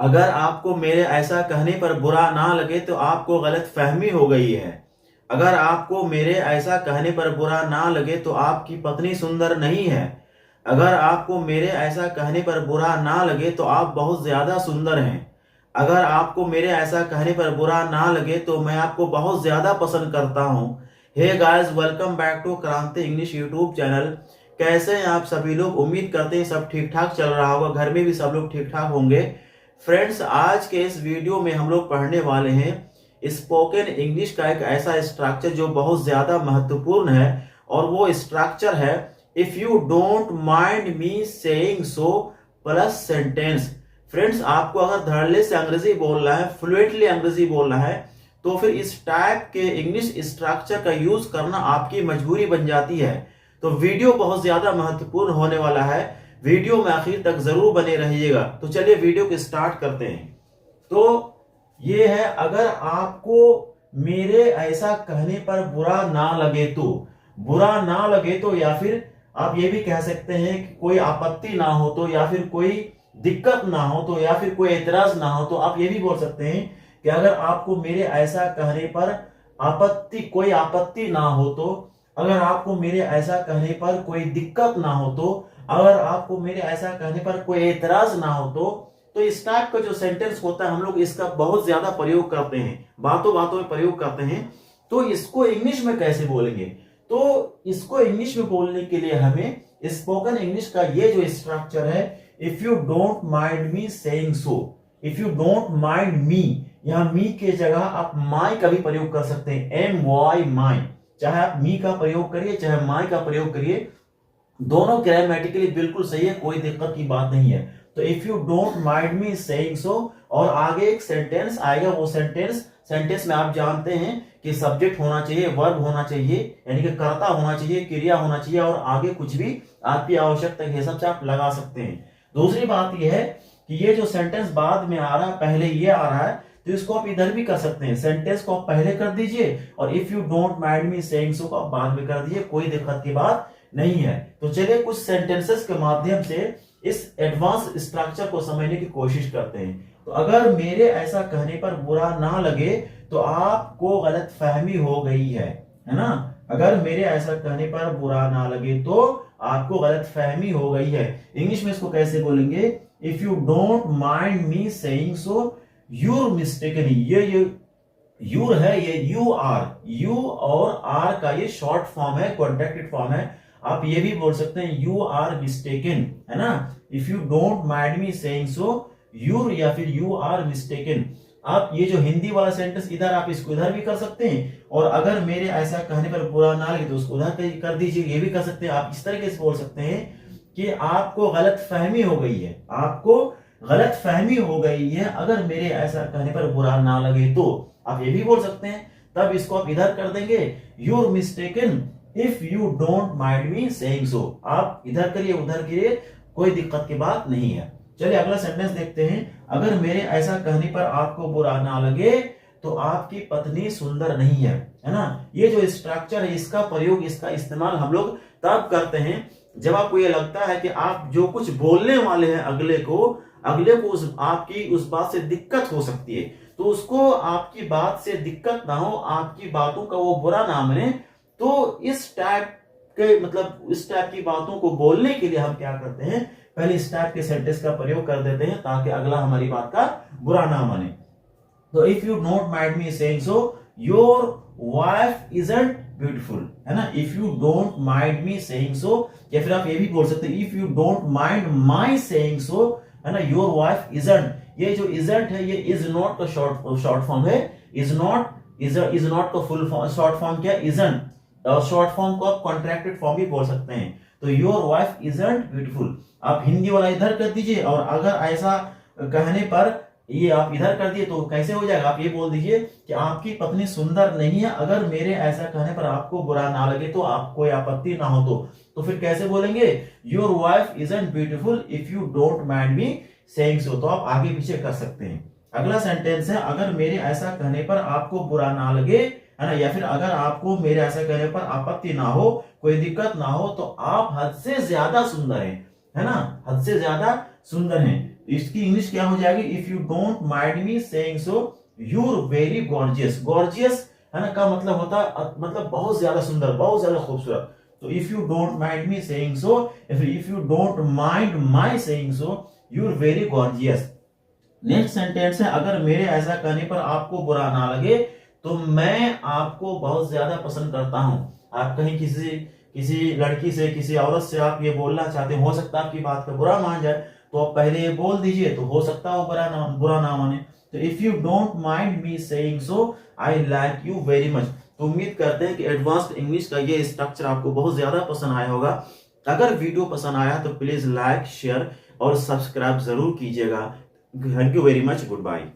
अगर आपको मेरे ऐसा कहने पर बुरा ना लगे तो आपको गलत फहमी हो गई है। अगर आपको मेरे ऐसा कहने पर बुरा ना लगे तो आपकी पत्नी सुंदर नहीं है। अगर आपको मेरे ऐसा कहने पर बुरा ना लगे तो आप बहुत ज्यादा सुंदर हैं। अगर आपको मेरे ऐसा कहने पर बुरा ना लगे तो मैं आपको बहुत ज्यादा पसंद करता हूँ। Hey guys, welcome back to Kranti English YouTube channel. कैसे हैं आप सभी लोग? उम्मीद करते हैं सब ठीक ठाक चल रहा होगा, घर में भी सब लोग ठीक ठाक होंगे। फ्रेंड्स, आज के इस वीडियो में हम लोग पढ़ने वाले हैं स्पोकन इंग्लिश का एक ऐसा स्ट्रक्चर जो बहुत ज्यादा महत्वपूर्ण है, और वो स्ट्रक्चर है if you don't mind me saying so plus sentence. Friends, आपको अगर धड़ल्ले से अंग्रेजी बोलना है, फ्लुएंटली अंग्रेजी बोलना है, तो फिर इस टाइप के इंग्लिश स्ट्रक्चर का यूज करना आपकी मजबूरी बन जाती है। तो वीडियो बहुत ज्यादा महत्वपूर्ण होने वाला है, वीडियो में आखिर तक जरूर बने रहिएगा। तो चलिए वीडियो को स्टार्ट करते हैं। तो ये है, अगर आपको मेरे ऐसा कहने पर बुरा ना लगे तो, बुरा ना लगे तो, या फिर आप ये भी कह सकते हैं कि कोई आपत्ति ना हो तो, या फिर कोई दिक्कत ना हो तो, या फिर कोई एतराज ना हो तो, आप ये भी बोल सकते हैं कि अगर आपको मेरे ऐसा कहने पर कोई आपत्ति ना हो तो, अगर आपको मेरे ऐसा कहने पर कोई दिक्कत ना हो तो, अगर आपको मेरे ऐसा कहने पर कोई एतराज ना हो तो इस टाइप का जो सेंटेंस होता है हम लोग इसका बहुत ज्यादा प्रयोग करते हैं, बातों बातों में प्रयोग करते हैं। तो इसको इंग्लिश में कैसे बोलेंगे? तो इसको इंग्लिश में बोलने के लिए हमें स्पोकन इंग्लिश का ये जो स्ट्रक्चर है, if you don't mind me saying so, if you don't mind मी, यहां मी के जगह आप माई का भी प्रयोग कर सकते हैं, MY माई। चाहे आप मी का प्रयोग करिए चाहे माई का प्रयोग करिए, दोनों ग्रामेटिकली बिल्कुल सही है, कोई दिक्कत की बात नहीं है। तो if you don't mind me saying सो, और आगे एक सेंटेंस आएगा, वो सेंटेंस में आप जानते हैं कि सब्जेक्ट होना चाहिए, वर्ब होना चाहिए, यानी कि कर्ता होना चाहिए, क्रिया होना चाहिए, और आगे कुछ भी आपकी आवश्यकता के हिसाब से आप लगा सकते हैं। दूसरी बात यह है कि ये जो सेंटेंस बाद में आ रहा है, पहले ये आ रहा है, तो इसको आप इधर भी कर सकते हैं। सेंटेंस को आप पहले कर दीजिए और if you don't mind me saying सो को आप बाद में कर दीजिए, कोई दिक्कत की बात नहीं है। तो चलिए कुछ सेंटेंसेस के माध्यम से इस एडवांस स्ट्रक्चर को समझने की कोशिश करते हैं। तो अगर मेरे ऐसा कहने पर बुरा ना लगे तो आपको गलत फहमी हो गई है ना? अगर मेरे ऐसा कहने पर बुरा ना लगे तो आपको गलत फहमी हो गई है। इंग्लिश में इसको कैसे बोलेंगे? If you don't mind me saying so you're mistaken. ये यूर है, ये यू और आर का ये शॉर्ट फॉर्म है, कॉन्ट्रैक्टेड फॉर्म है। आप ये भी बोल सकते हैं यू आर मिस्टेकन, है ना? If you don't mind me saying so you're, या फिर यू आर मिस्टेकन। आप ये जो हिंदी वाला सेंटेंस इधर, आप इसको इधर भी कर सकते हैं, और अगर मेरे ऐसा कहने पर बुरा ना लगे तो उसको उधर कर दीजिए, ये भी कर सकते हैं। आप इस तरीके से बोल सकते हैं कि आपको गलत फहमी हो गई है, आपको गलत फहमी हो गई है, अगर मेरे ऐसा कहने पर बुरा ना लगे तो। आप ये भी बोल सकते हैं, तब इसको आप इधर कर देंगे, you're mistaken if you don't mind me saying so. आप इधर करिए उधर करिए, कोई दिक्कत की बात नहीं है। चलिए अगला सेंटेंस देखते हैं। अगर मेरे ऐसा कहने पर आपको बुरा ना लगे तो आपकी पत्नी सुंदर नहीं है ना? ये जो स्ट्रक्चर है, इसका प्रयोग, इसका इस्तेमाल हम लोग तब करते हैं जब आपको ये लगता है कि आप जो कुछ बोलने वाले हैं अगले को आपकी उस बात से दिक्कत हो सकती है, तो उसको आपकी बात से दिक्कत ना हो, आपकी बातों का वो बुरा ना माने, तो इस टाइप के, मतलब इस टाइप की बातों को बोलने के लिए हम क्या करते हैं, पहले इस टाइप के सेंटेंस का प्रयोग कर देते हैं ताकि अगला हमारी बात का बुरा ना माने। तो if you don't mind me saying so your wife isn't beautiful, है ना? If you don't mind me saying सो, या फिर आप ये भी बोल सकते हैं if you don't mind my saying so, है ना, योर वाइफ इजंट। ये जो इजंट है ये इज नॉट का शॉर्ट फॉर्म है, इज नॉट का फुल फॉर्म, शॉर्ट फॉर्म क्या? इजंट। और शॉर्ट फॉर्म को आप कॉन्ट्रैक्टेड फॉर्म भी बोल सकते हैं। तो योर वाइफ इजंट ब्यूटीफुल, आप हिंदी वाला इधर कर दीजिए, और अगर ऐसा कहने पर ये आप इधर कर दिए तो कैसे हो जाएगा? आप ये बोल दीजिए कि आपकी पत्नी सुंदर नहीं है, अगर मेरे ऐसा कहने पर आपको बुरा ना लगे तो, आप कोई आपत्ति ना हो तो फिर कैसे बोलेंगे? Your wife isn't beautiful if you don't mind me saying सो। तो आप आगे पीछे कर सकते हैं। अगला सेंटेंस है, अगर मेरे ऐसा कहने पर आपको बुरा ना लगे, है ना, या फिर अगर आपको मेरे ऐसा कहने पर आपत्ति ना हो, कोई दिक्कत ना हो, तो आप हद से ज्यादा सुंदर हैं। है ना, हद से ज्यादा सुंदर हैं। इसकी इंग्लिश क्या हो जाएगी, if you don't mind me saying so you're very gorgeous. Gorgeous है ना का मतलब होता है मतलब बहुत ज्यादा सुंदर, बहुत ज्यादा खूबसूरत। तो if you don't mind me saying so, if you don't mind my saying so you're very gorgeous. Next sentence है, अगर मेरे ऐसा कहने पर आपको बुरा ना लगे तो मैं आपको बहुत ज्यादा पसंद करता हूं। आप कहीं किसी लड़की से, किसी औरत से आप ये बोलना चाहते हो सकता है आपकी बात पे बुरा मान जाए, तो आप पहले ये बोल दीजिए, तो हो सकता है वो बुरा ना माने। तो if you don't mind me saying so I like you very much. तो उम्मीद करते हैं कि एडवांस्ड इंग्लिश का ये स्ट्रक्चर आपको बहुत ज्यादा पसंद आया होगा। अगर वीडियो पसंद आया तो प्लीज लाइक, शेयर और सब्सक्राइब जरूर कीजिएगा। Thank you very much, good bye.